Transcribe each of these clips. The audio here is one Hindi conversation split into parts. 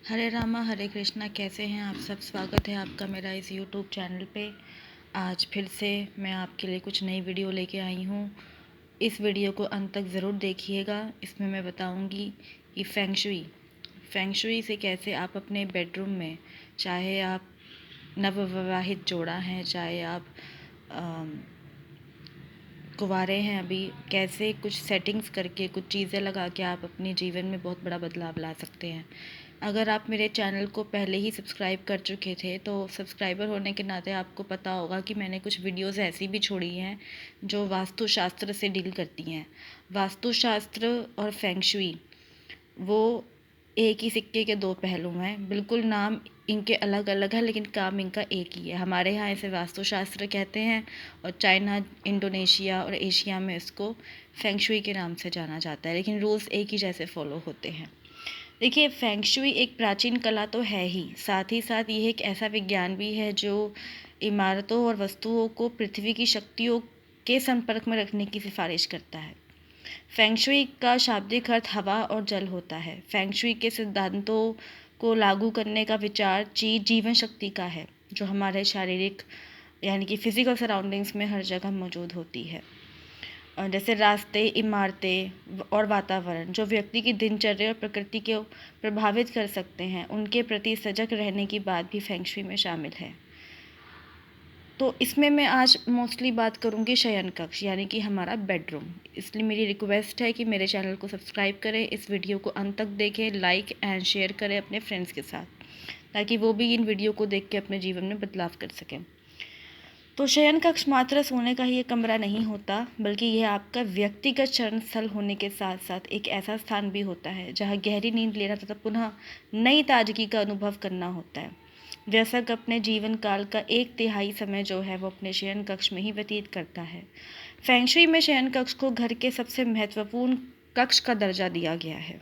हरे रामा हरे कृष्णा। कैसे हैं आप सब? स्वागत है आपका मेरा इस यूट्यूब चैनल पे। आज फिर से मैं आपके लिए कुछ नई वीडियो लेके आई हूँ। इस वीडियो को अंत तक ज़रूर देखिएगा। इसमें मैं बताऊँगी कि फेंगशुई से कैसे आप अपने बेडरूम में, चाहे आप नवविवाहित जोड़ा हैं, चाहे आप कुंवारे हैं अभी, कैसे कुछ सेटिंग्स करके, कुछ चीज़ें लगा के आप अपने जीवन में बहुत बड़ा बदलाव ला सकते हैं। अगर आप मेरे चैनल को पहले ही सब्सक्राइब कर चुके थे तो सब्सक्राइबर होने के नाते आपको पता होगा कि मैंने कुछ वीडियोस ऐसी भी छोड़ी हैं जो वास्तुशास्त्र से डील करती हैं। वास्तुशास्त्र और फेंगशुई वो एक ही सिक्के के दो पहलू हैं। बिल्कुल नाम इनके अलग अलग है लेकिन काम इनका एक ही है। हमारे यहाँ इसे वास्तुशास्त्र कहते हैं और चाइना, इंडोनेशिया और एशिया में इसको फेंगशुई के नाम से जाना जाता है, लेकिन रूल्स एक ही जैसे फॉलो होते हैं। देखिए, फेंगशुई एक प्राचीन कला तो है ही साथ ये एक ऐसा विज्ञान भी है जो इमारतों और वस्तुओं को पृथ्वी की शक्तियों के संपर्क में रखने की सिफारिश करता है। फेंगशुई का शाब्दिक अर्थ हवा और जल होता है। फेंगशुई के सिद्धांतों को लागू करने का विचार जीवन शक्ति का है, जो हमारे शारीरिक यानी कि फिजिकल सराउंडिंग्स में हर जगह मौजूद होती है। और जैसे रास्ते, इमारतें और वातावरण जो व्यक्ति की दिनचर्या और प्रकृति को प्रभावित कर सकते हैं, उनके प्रति सजग रहने की बात भी फेंगशुई में शामिल है। तो इसमें मैं आज मोस्टली बात करूँगी शयन कक्ष यानी कि हमारा बेडरूम। इसलिए मेरी रिक्वेस्ट है कि मेरे चैनल को सब्सक्राइब करें, इस वीडियो को अंत तक देखें, लाइक एंड शेयर करें अपने फ्रेंड्स के साथ, ताकि वो भी इन वीडियो को देख के अपने जीवन में बदलाव कर सकें। तो शयन कक्ष मात्र सोने का ही एक कमरा नहीं होता, बल्कि यह आपका व्यक्तिगत शरण स्थल होने के साथ साथ एक ऐसा स्थान भी होता है जहाँ गहरी नींद लेना तथा पुनः नई ताजगी का अनुभव करना होता है। वयस्क अपने जीवन काल का 1/3 समय जो है वो अपने शयन कक्ष में ही व्यतीत करता है। फेंगशुई में शयन कक्ष को घर के सबसे महत्वपूर्ण कक्ष का दर्जा दिया गया है,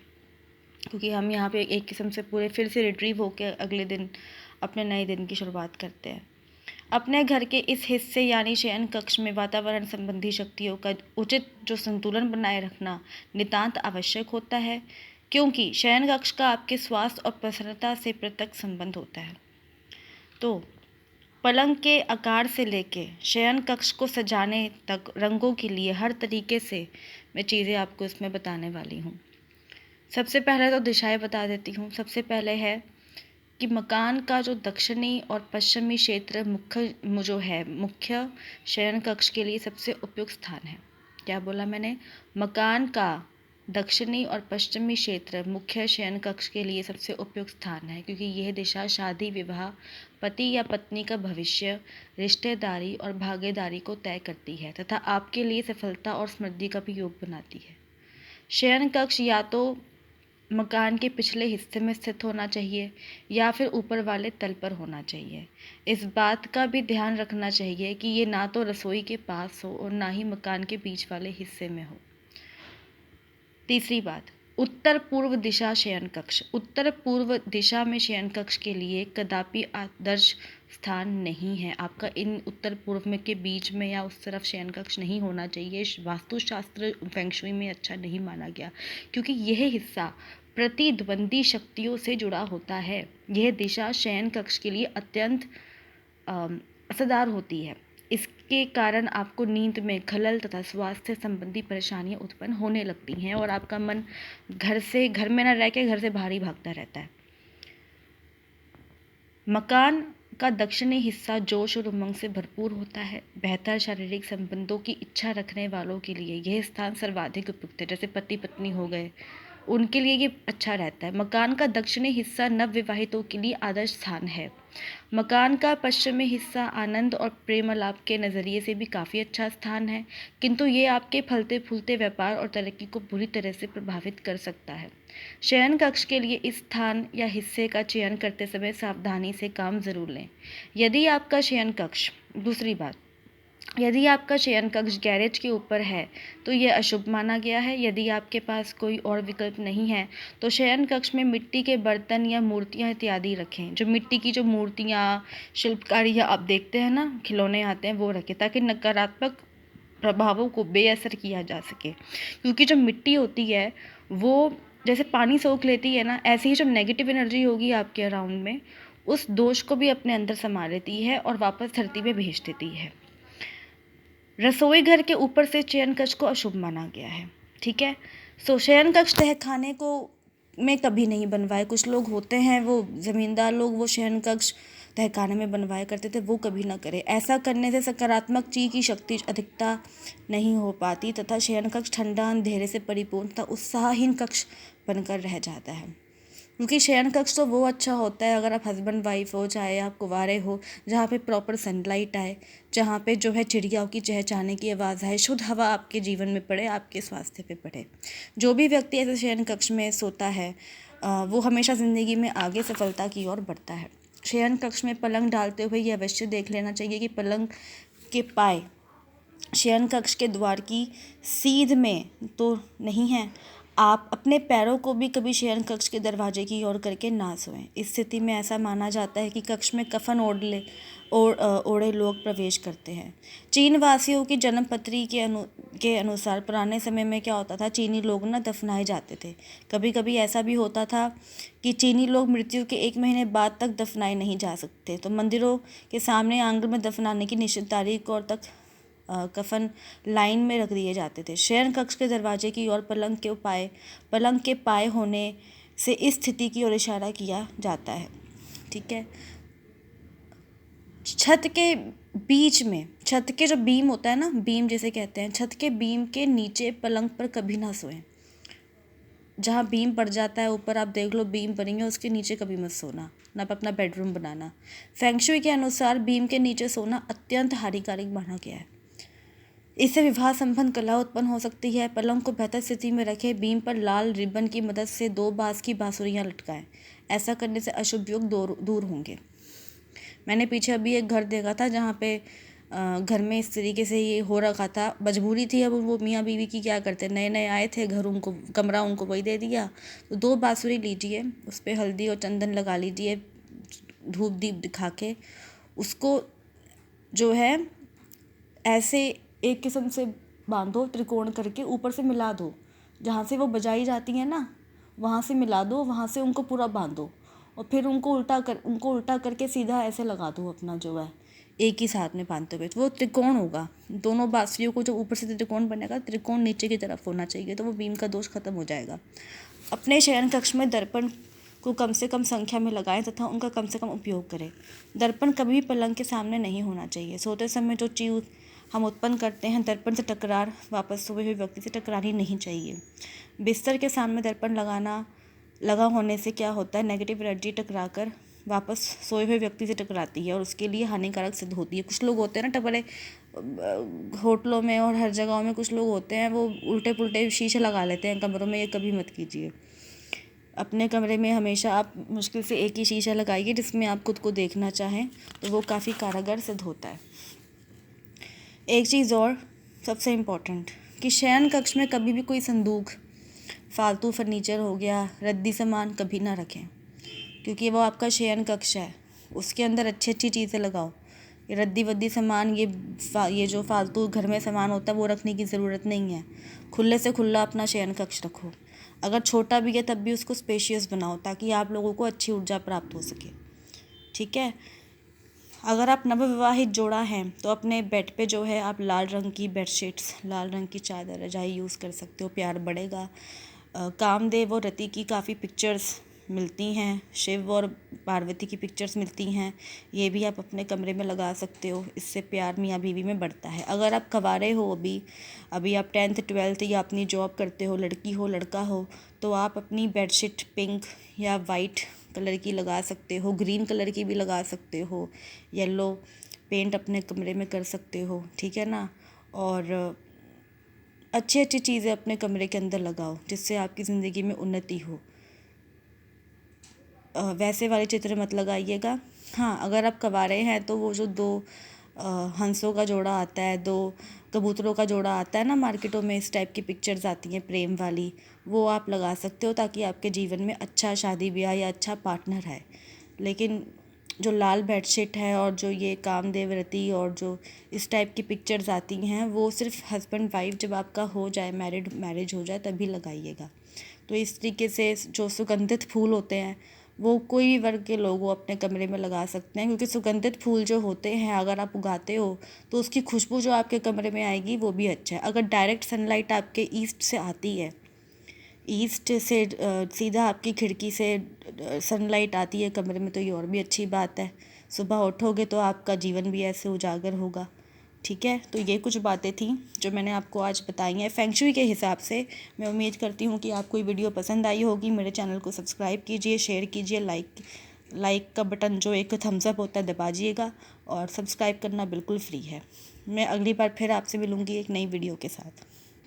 क्योंकि हम यहाँ पे एक किस्म से पूरे फिर से रिट्रीव होकर अगले दिन अपने नए दिन की शुरुआत करते हैं। अपने घर के इस हिस्से यानी शयन कक्ष में वातावरण संबंधी शक्तियों का उचित जो संतुलन बनाए रखना नितांत आवश्यक होता है, क्योंकि शयन कक्ष का आपके स्वास्थ्य और प्रसन्नता से प्रत्यक्ष संबंध होता है। तो पलंग के आकार से लेके शयन कक्ष को सजाने तक रंगों के लिए हर तरीके से मैं चीज़ें आपको इसमें बताने वाली हूँ। सबसे पहले तो दिशाएं बता देती हूँ। सबसे पहले है कि मकान का जो दक्षिणी और पश्चिमी क्षेत्र मुख्य शयन कक्ष के लिए सबसे उपयुक्त स्थान है। क्या बोला मैंने? मकान का दक्षिणी और पश्चिमी क्षेत्र मुख्य शयन कक्ष के लिए सबसे उपयुक्त स्थान है, क्योंकि यह दिशा शादी, विवाह, पति या पत्नी का भविष्य, रिश्तेदारी और भागीदारी को तय करती है तथा आपके लिए सफलता और समृद्धि का भी योग बनाती है। शयन कक्ष या तो मकान के पिछले हिस्से में स्थित होना चाहिए या फिर ऊपर वाले तल पर होना चाहिए। इस बात का भी ध्यान रखना चाहिए कि ये ना तो रसोई के पास हो और ना ही मकान के बीच वाले हिस्से में हो। तीसरी बात, उत्तर पूर्व दिशा शयन कक्ष। उत्तर पूर्व दिशा में शयन कक्ष के लिए कदापि आदर्श स्थान नहीं है। आपका इन उत्तर पूर्व में के बीच में या उस तरफ शयन कक्ष नहीं होना चाहिए। वास्तुशास्त्र फेंगशुई में अच्छा नहीं माना गया, क्योंकि यह हिस्सा प्रतिद्वंदी शक्तियों से जुड़ा होता है। यह दिशा शयन कक्ष के लिए अत्यंत असरदार होती है। इसके कारण आपको नींद में खलल तथा स्वास्थ्य संबंधी परेशानियां उत्पन्न होने लगती हैं और आपका मन घर में न रह के घर से बाहर ही भागता रहता है। मकान का दक्षिणी हिस्सा जोश और उमंग से भरपूर होता है। बेहतर शारीरिक संबंधों की इच्छा रखने वालों के लिए यह स्थान सर्वाधिक उपयुक्त है। जैसे पति पत्नी हो गए, उनके लिए ये अच्छा रहता है। मकान का दक्षिणी हिस्सा नवविवाहितों के लिए आदर्श स्थान है। मकान का पश्चिमी हिस्सा आनंद और प्रेमालाप के नज़रिए से भी काफ़ी अच्छा स्थान है, किंतु ये आपके फलते फूलते व्यापार और तरक्की को बुरी तरह से प्रभावित कर सकता है। शयन कक्ष के लिए इस स्थान या हिस्से का चयन करते समय सावधानी से काम जरूर लें। यदि आपका शयन कक्ष दूसरी बात यदि आपका शयन कक्ष गैरेज के ऊपर है तो यह अशुभ माना गया है। यदि आपके पास कोई और विकल्प नहीं है तो शयन कक्ष में मिट्टी के बर्तन या मूर्तियां इत्यादि रखें। जो मिट्टी की जो मूर्तियां, शिल्पकारी या आप देखते हैं ना, खिलौने आते हैं, वो रखें, ताकि नकारात्मक प्रभावों को बेअसर किया जा सके। क्योंकि जो मिट्टी होती है वो जैसे पानी सोख लेती है ना, ऐसे ही जब नेगेटिव एनर्जी होगी आपके अराउंड में, उस दोष को भी अपने अंदर समा लेती है और वापस धरती पे भेज देती है। रसोई घर के ऊपर से शयन कक्ष को अशुभ माना गया है, ठीक है। सो शयन कक्ष तहखाने को में कभी नहीं बनवाए। कुछ लोग होते हैं, वो ज़मींदार लोग, वो शयन कक्ष तहखाने में बनवाया करते थे, वो कभी ना करें। ऐसा करने से सकारात्मक ची की शक्ति अधिकता नहीं हो पाती तथा शयन कक्ष ठंडा, अंधेरे से परिपूर्ण तथा उत्साहहीन कक्ष बनकर रह जाता है। क्योंकि शयन कक्ष तो वो अच्छा होता है अगर आप हस्बैंड वाइफ हो, चाहे आप कुंवारे हो, जहाँ पे प्रॉपर सनलाइट आए, जहाँ पे जो है चिड़ियाओं की चहचहाने की आवाज़ आए, शुद्ध हवा आपके जीवन में पड़े, आपके स्वास्थ्य पे पड़े। जो भी व्यक्ति ऐसे शयन कक्ष में सोता है वो हमेशा ज़िंदगी में आगे सफलता की ओर बढ़ता है। शयन कक्ष में पलंग डालते हुए ये अवश्य देख लेना चाहिए कि पलंग के पाए शयन कक्ष के द्वार की सीध में तो नहीं है। आप अपने पैरों को भी कभी शयन कक्ष के दरवाजे की ओर करके ना सोएं। इस स्थिति में ऐसा माना जाता है कि कक्ष में कफन ओढ़े लोग प्रवेश करते हैं। चीन वासियों की जन्म पत्री के अनुसार पुराने समय में क्या होता था, चीनी लोग ना दफनाए जाते थे। कभी कभी ऐसा भी होता था कि चीनी लोग मृत्यु के 1 महीने बाद तक दफनाए नहीं जा सकते, तो मंदिरों के सामने आंगन में दफनाने की निश्चित तारीख और तक कफन लाइन में रख दिए जाते थे। शयन कक्ष के दरवाजे की ओर पलंग के पाए होने से इस स्थिति की ओर इशारा किया जाता है, ठीक है। छत के बीच में, छत के जो बीम होता है ना, बीम जिसे कहते हैं, छत के बीम के नीचे पलंग पर कभी ना सोएं। जहाँ बीम पड़ जाता है ऊपर, आप देख लो बीम बनेंगे, उसके नीचे कभी मत सोना, ना अपना बेडरूम बनाना। फेंगशुई के अनुसार बीम के नीचे सोना अत्यंत हानिकारक माना गया है। इससे विवाह संबंध कला उत्पन्न हो सकती है। पलंग को बेहतर स्थिति में रखें। बीम पर लाल रिबन की मदद से 2 बांस की बांसुरियाँ लटकाएं। ऐसा करने से अशुभ योग दूर होंगे। मैंने पीछे अभी एक घर देखा था जहाँ पे घर में इस तरीके से ये हो रखा था, मजबूरी थी। अब वो मियाँ बीवी की क्या करते, नए नए आए थे घर, उनको कमरा उनको वही दे दिया। तो 2 बांसुरी लीजिए, उस पर हल्दी और चंदन लगा लीजिए, धूप दीप दिखा के उसको जो है ऐसे एक किस्म से बांधो, त्रिकोण करके ऊपर से मिला दो, जहाँ से वो बजाई जाती है ना वहाँ से मिला दो, वहाँ से उनको पूरा बांधो और फिर उनको उल्टा करके सीधा ऐसे लगा दो अपना जो है, एक ही साथ में बांधते हुए। तो वो त्रिकोण होगा। दोनों बांसुरियों को जो ऊपर से त्रिकोण बनेगा, त्रिकोण नीचे की तरफ होना चाहिए, तो वो बीम का दोष खत्म हो जाएगा। अपने शयन कक्ष में दर्पण को कम से कम संख्या में लगाएं तथा उनका कम से कम उपयोग करें। दर्पण कभी भी पलंग के सामने नहीं होना चाहिए। सोते समय जो चीज़ हम उत्पन्न करते हैं, दर्पण से टकरार वापस सोए हुए व्यक्ति से टकरानी नहीं चाहिए। बिस्तर के सामने दर्पण लगा होने से क्या होता है, नेगेटिव एनर्जी टकरा कर वापस सोए हुए व्यक्ति से टकराती है और उसके लिए हानिकारक सिद्ध होती है। कुछ लोग होते हैं ना, बड़े होटलों में और हर जगहों में कुछ लोग होते हैं, वो उल्टे पुल्टे शीशे लगा लेते हैं कमरों में। ये कभी मत कीजिए। अपने कमरे में हमेशा आप मुश्किल से एक ही शीशा लगाइए जिसमें आप खुद को देखना चाहें, तो वो काफ़ी कारगर सिद्ध होता है। एक चीज़ और सबसे इम्पोर्टेंट, कि शयन कक्ष में कभी भी कोई संदूक, फालतू फर्नीचर हो गया, रद्दी सामान कभी ना रखें, क्योंकि वो आपका शयन कक्ष है। उसके अंदर अच्छी अच्छी चीज़ें लगाओ। ये रद्दी वद्दी सामान, ये जो फालतू घर में सामान होता है वो रखने की ज़रूरत नहीं है। खुले से खुला अपना शयन कक्ष रखो। अगर छोटा भी है तब भी उसको स्पेशियस बनाओ, ताकि आप लोगों को अच्छी ऊर्जा प्राप्त हो सके, ठीक है। अगर आप नवविवाहित जोड़ा हैं तो अपने बेड पे जो है आप लाल रंग की बेडशीट्स, लाल रंग की चादर, रजाई यूज़ कर सकते हो, प्यार बढ़ेगा। कामदेव और रति की काफ़ी पिक्चर्स मिलती हैं, शिव और पार्वती की पिक्चर्स मिलती हैं, ये भी आप अपने कमरे में लगा सकते हो। इससे प्यार मियाँ बीवी में बढ़ता है। अगर आप कवारे हो, अभी आप 10th 12th या अपनी जॉब करते हो, लड़की हो लड़का हो, तो आप अपनी बेडशीट पिंक या वाइट कलर की लगा सकते हो, ग्रीन कलर की भी लगा सकते हो, येलो पेंट अपने कमरे में कर सकते हो, ठीक है ना। और अच्छी अच्छी चीज़ें अपने कमरे के अंदर लगाओ जिससे आपकी ज़िंदगी में उन्नति हो। वैसे वाले चित्र मत लगाइएगा। हाँ, अगर आप कवारे हैं तो वो जो 2 हंसों का जोड़ा आता है, 2 कबूतरों का जोड़ा आता है ना मार्केटों में, इस टाइप की पिक्चर्स आती हैं प्रेम वाली, वो आप लगा सकते हो, ताकि आपके जीवन में अच्छा शादी ब्याह या अच्छा पार्टनर है। लेकिन जो लाल बेडशीट है और जो ये कामदेव रति और जो इस टाइप की पिक्चर्स आती हैं, वो सिर्फ हस्बैंड वाइफ जब आपका हो जाए, मैरिज हो जाए, तभी लगाइएगा। तो इस तरीके से जो सुगंधित फूल होते हैं वो कोई भी वर्ग के लोग वो अपने कमरे में लगा सकते हैं, क्योंकि सुगंधित फूल जो होते हैं अगर आप उगाते हो तो उसकी खुशबू जो आपके कमरे में आएगी वो भी अच्छा है। अगर डायरेक्ट सनलाइट आपके ईस्ट से आती है, ईस्ट से सीधा आपकी खिड़की से सनलाइट आती है कमरे में, तो ये और भी अच्छी बात है। सुबह उठोगे तो आपका जीवन भी ऐसे उजागर होगा। ठीक है, तो ये कुछ बातें थी जो मैंने आपको आज बताई हैं फेंगशुई के हिसाब से। मैं उम्मीद करती हूँ कि आपको ये वीडियो पसंद आई होगी। मेरे चैनल को सब्सक्राइब कीजिए, शेयर कीजिए, लाइक का बटन जो एक थम्स अप होता है दबाइएगा, और सब्सक्राइब करना बिल्कुल फ्री है। मैं अगली बार फिर आपसे मिलूँगी एक नई वीडियो के साथ।